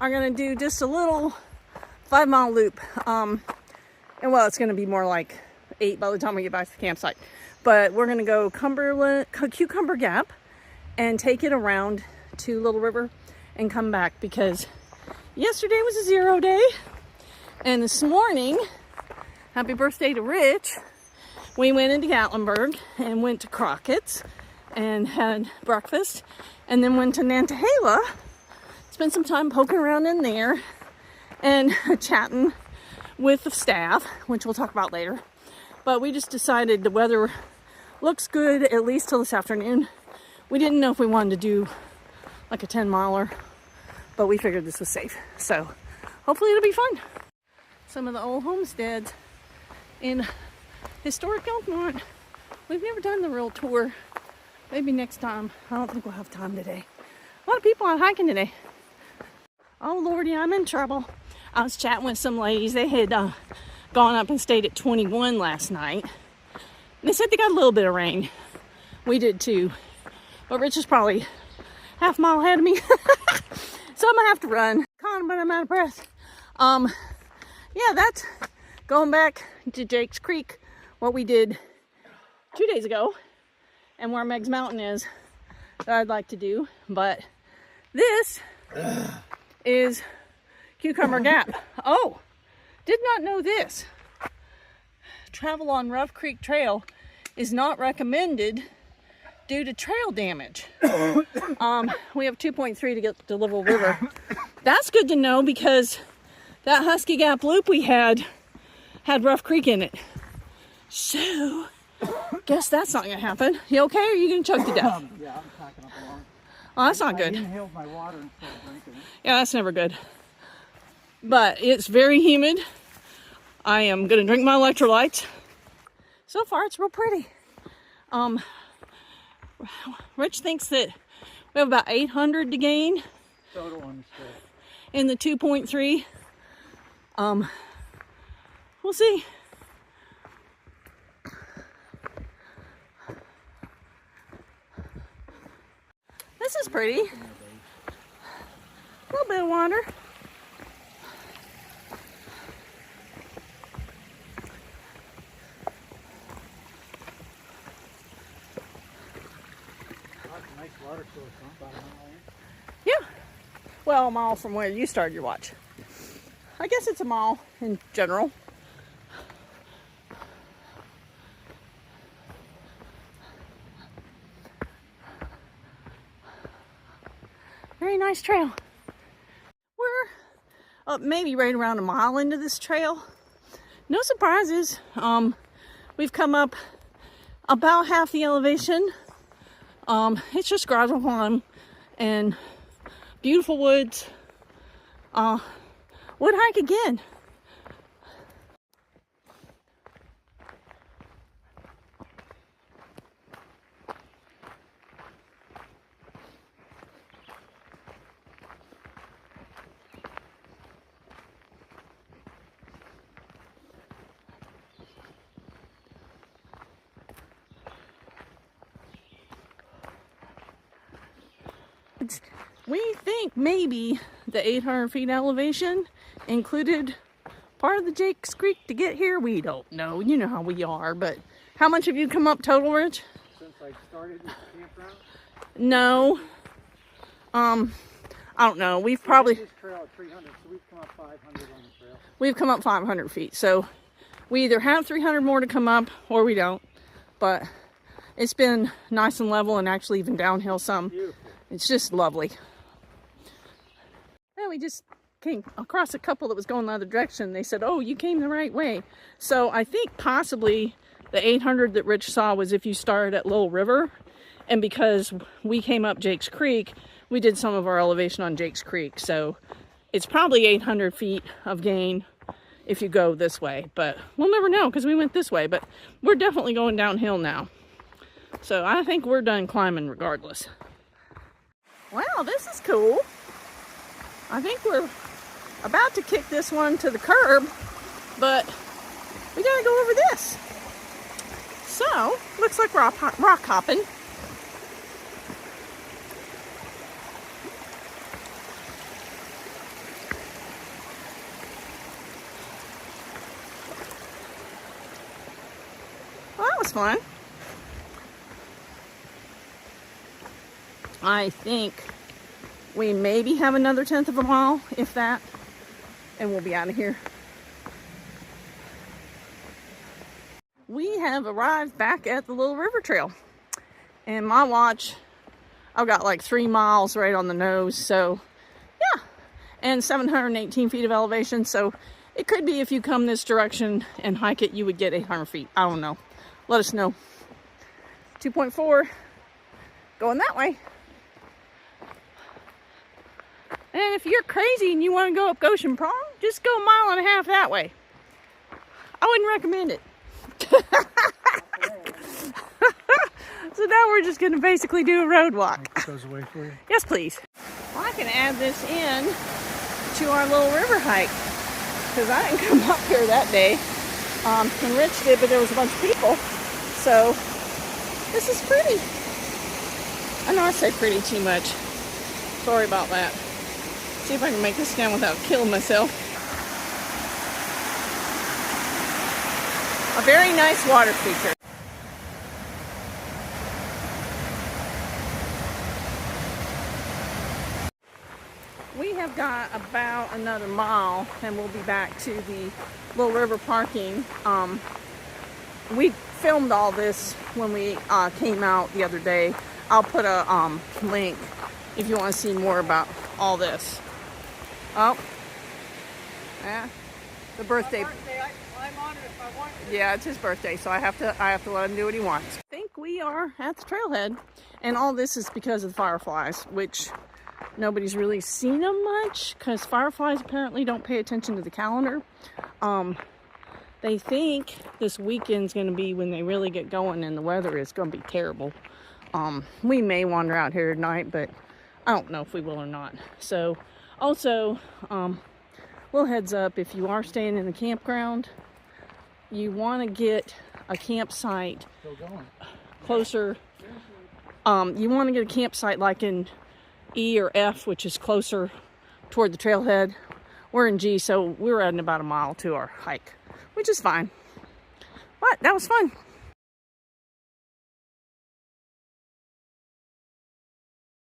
are gonna do just a little 5-mile loop. And well, it's gonna be more like 8 by the time we get back to the campsite. But we're gonna go Cucumber Gap and take it around to Little River and come back, because yesterday was a 0 day. And this morning, happy birthday to Rich, we went into Gatlinburg and went to Crockett's and had breakfast, and then went to Nantahala, spent some time poking around in there and chatting with the staff, which we'll talk about later. But we just decided the weather looks good, at least till this afternoon. We didn't know if we wanted to do like a 10-miler, but we figured this was safe. So hopefully it'll be fun. Some of the old homesteads in historic Elkmont. We've never done the real tour. Maybe next time. I don't think we'll have time today. A lot of people out hiking today. Oh lordy, I'm in trouble. I was chatting with some ladies. They had gone up and stayed at 21 last night. They said they got a little bit of rain. We did too. But Rich is probably half a mile ahead of me. So I'm gonna have to run. But I'm out of breath. Yeah, that's going back to Jake's Creek, what we did 2 days ago, and where Meg's Mountain is that I'd like to do. But this is Cucumber Gap. Oh, did not know this. Travel on Rough Creek Trail is not recommended due to trail damage. We have 2.3 to get to Little River. That's good to know, because that Huskey Gap loop we had Rough Creek in it. So, guess that's not gonna happen. You okay, or are you gonna choke to death? Yeah, I'm packing up along. Oh, that's not good. I inhaled my water instead of drinking it. Yeah, that's never good. But it's very humid. I am gonna drink my electrolytes. So far, it's real pretty. Rich thinks that we have about 800 to gain Total on this trip. in the 2.3. We'll see. This is pretty. A little bit of water. Nice water source, huh? About a mile in. Yeah. Well, a mile from where you started your watch. I guess it's a mile in general. Very nice trail. We're up maybe right around a mile into this trail. No surprises. We've come up about half the elevation. It's just gradual climb and beautiful woods. Would hike again. We think maybe the 800 feet elevation included part of the Jake's Creek to get here. We don't know. You know how we are. But how much have you come up total, Rich? Since I started this campground? No. I don't know. We've probably... This trail at 300, so we've come up 500 on the trail. We've come up 500 feet. So we either have 300 more to come up or we don't. But it's been nice and level, and actually even downhill some. Beautiful. It's just lovely. Well, we just came across a couple that was going the other direction. They said, oh, you came the right way. So I think possibly the 800 that Rich saw was if you started at Little River. And because we came up Jake's Creek, we did some of our elevation on Jake's Creek. So it's probably 800 feet of gain if you go this way. But we'll never know because we went this way. But we're definitely going downhill now. So I think we're done climbing regardless. Wow, this is cool. I think we're about to kick this one to the curb, but we gotta go over this. So, looks like rock hopping. that was fun. I think we maybe have another 1/10 of a mile, if that, and we'll be out of here. We have arrived back at the Little River Trail. And my watch, I've got like 3 miles right on the nose, so yeah. And 718 feet of elevation, so it could be if you come this direction and hike it, you would get 800 feet. I don't know. Let us know. 2.4, going that way. And if you're crazy and you want to go up Goshen Prong, just go 1.5 miles that way. I wouldn't recommend it. So now we're just going to basically do a road walk. It goes away for you. Yes, please. Well, I can add this in to our little river hike because I didn't come up here that day. And Rich did, but there was a bunch of people. So this is pretty. I know I say pretty too much. Sorry about that. See if I can make this down without killing myself. A very nice water feature. We have got about another mile and we'll be back to the Little River parking. We filmed all this when we came out the other day. I'll put a link if you want to see more about all this. Oh, yeah, the birthday. I'm on it if I want to. Yeah, it's his birthday, so I have to let him do what he wants. I think we are at the trailhead, and all this is because of the fireflies, which nobody's really seen them much because fireflies apparently don't pay attention to the calendar. They think this weekend's going to be when they really get going, and the weather is going to be terrible. We may wander out here tonight, but I don't know if we will or not. So, also, little heads up, if you are staying in the campground, you want to get a campsite closer. You want to get a campsite like in E or F, which is closer toward the trailhead. We're in G, so we're adding about 1 mile to our hike, which is fine. But that was fun.